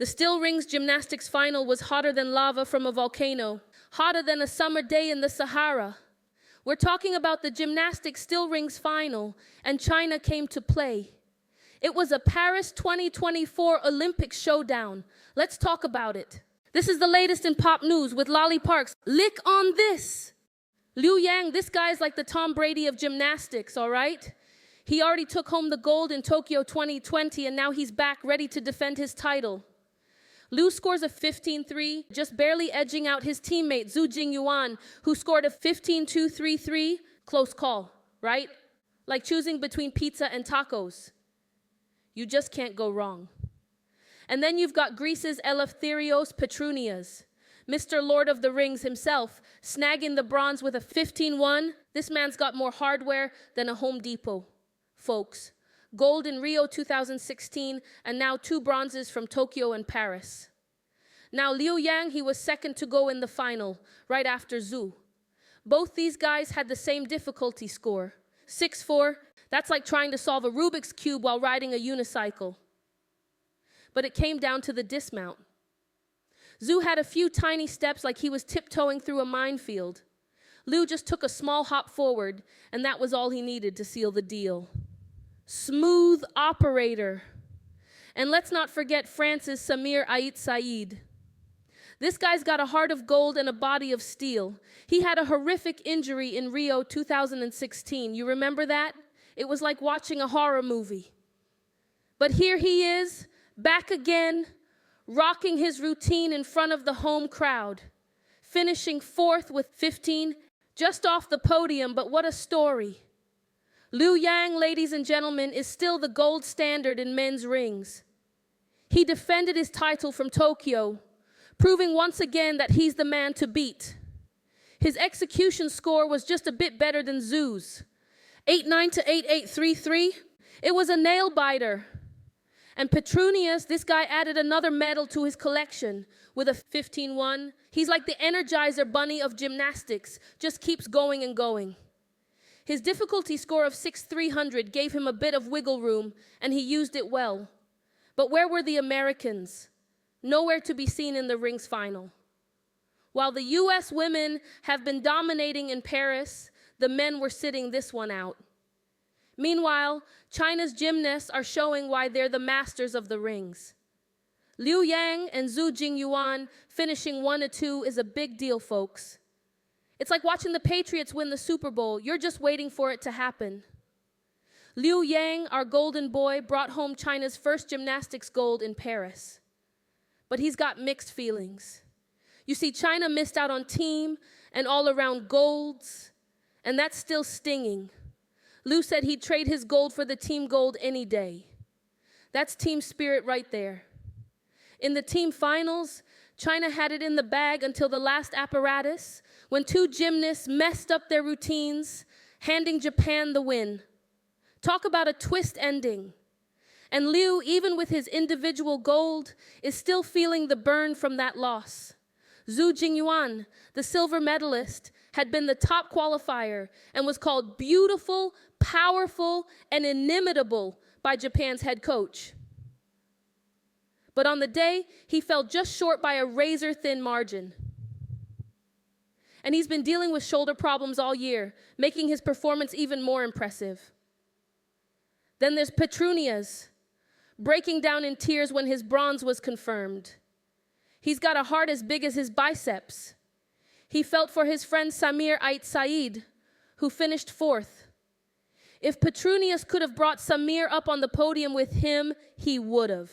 The still rings gymnastics final was hotter than lava from a volcano, hotter than a summer day in the Sahara. We're talking about the gymnastics still rings final, and China came to play. It was a Paris 2024 Olympic showdown. Let's talk about it. This is the latest in pop news with Lolly Parks. Lick on this. Liu Yang, this guy's like the Tom Brady of gymnastics, all right? He already took home the gold in Tokyo 2020, and now he's back ready to defend his title. Liu scores a 15-3, just barely edging out his teammate Zou Jingyuan, who scored a 15-2-3-3. Close call, right? Like choosing between pizza and tacos. You just can't go wrong. And then you've got Greece's Eleftherios Petrounias, Mr. Lord of the Rings himself, snagging the bronze with a 15-1. This man's got more hardware than a Home Depot, folks. Gold in Rio 2016, and now 2 bronzes from Tokyo and Paris. Now Liu Yang, he was second to go in the final, right after Zou. Both these guys had the same difficulty score, 6-4. That's like trying to solve a Rubik's Cube while riding a unicycle. But it came down to the dismount. Zou had a few tiny steps like he was tiptoeing through a minefield. Liu just took a small hop forward, and that was all he needed to seal the deal. Smooth operator. And let's not forget France's Samir Ait Said. This guy's got a heart of gold and a body of steel. He had a horrific injury in Rio 2016. You remember that? It was like watching a horror movie. But here he is, back again, rocking his routine in front of the home crowd, finishing 4th with 15, just off the podium, but what a story. Liu Yang, ladies and gentlemen, is still the gold standard in men's rings. He defended his title from Tokyo, proving once again that he's the man to beat. His execution score was just a bit better than Zou's. 8-9 to 8-8-3-3. It was a nail-biter. And Petrounias, this guy added another medal to his collection with a 15-1. He's like the Energizer Bunny of gymnastics, just keeps going and going. His difficulty score of 6,300 gave him a bit of wiggle room, and he used it well. But where were the Americans? Nowhere to be seen in the rings final. While the US women have been dominating in Paris, the men were sitting this one out. Meanwhile, China's gymnasts are showing why they're the masters of the rings. Liu Yang and Zou Jingyuan finishing 1-2 is a big deal, folks. It's like watching the Patriots win the Super Bowl. You're just waiting for it to happen. Liu Yang, our golden boy, brought home China's first gymnastics gold in Paris. But he's got mixed feelings. You see, China missed out on team and all-around golds, and that's still stinging. Liu said he'd trade his gold for the team gold any day. That's team spirit right there. In the team finals, China had it in the bag until the last apparatus, when 2 gymnasts messed up their routines, handing Japan the win. Talk about a twist ending. And Liu, even with his individual gold, is still feeling the burn from that loss. Zou Jingyuan, the silver medalist, had been the top qualifier and was called beautiful, powerful, and inimitable by Japan's head coach. But on the day, he fell just short by a razor-thin margin. And he's been dealing with shoulder problems all year, making his performance even more impressive. Then there's Petrounias, breaking down in tears when his bronze was confirmed. He's got a heart as big as his biceps. He felt for his friend Samir Ait Said, who finished 4th. If Petrounias could have brought Samir up on the podium with him, he would have.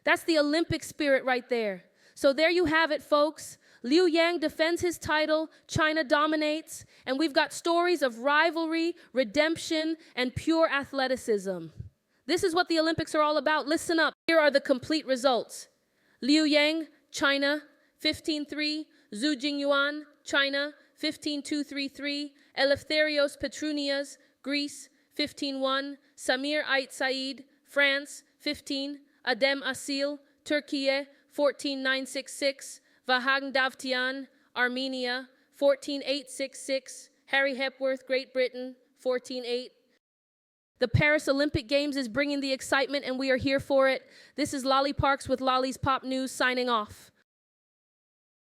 That's the Olympic spirit right there. So there you have it, folks. Liu Yang defends his title, China dominates, and we've got stories of rivalry, redemption, and pure athleticism. This is what the Olympics are all about. Listen up. Here are the complete results. Liu Yang, China, 15-3. Zou Jingyuan, China, 15-2-3-3. Eleftherios Petrounias, Greece, 15-1. Samir Ait Said, France, 15. Adem Asil, Turkey, 14-9-6-6. Vahan Davtyan, Armenia, 14-8-6-6. Harry Hepworth, Great Britain, 14-8. The Paris Olympic Games is bringing the excitement and we are here for it. This is Lolly Parks with Lolly's Pop News signing off.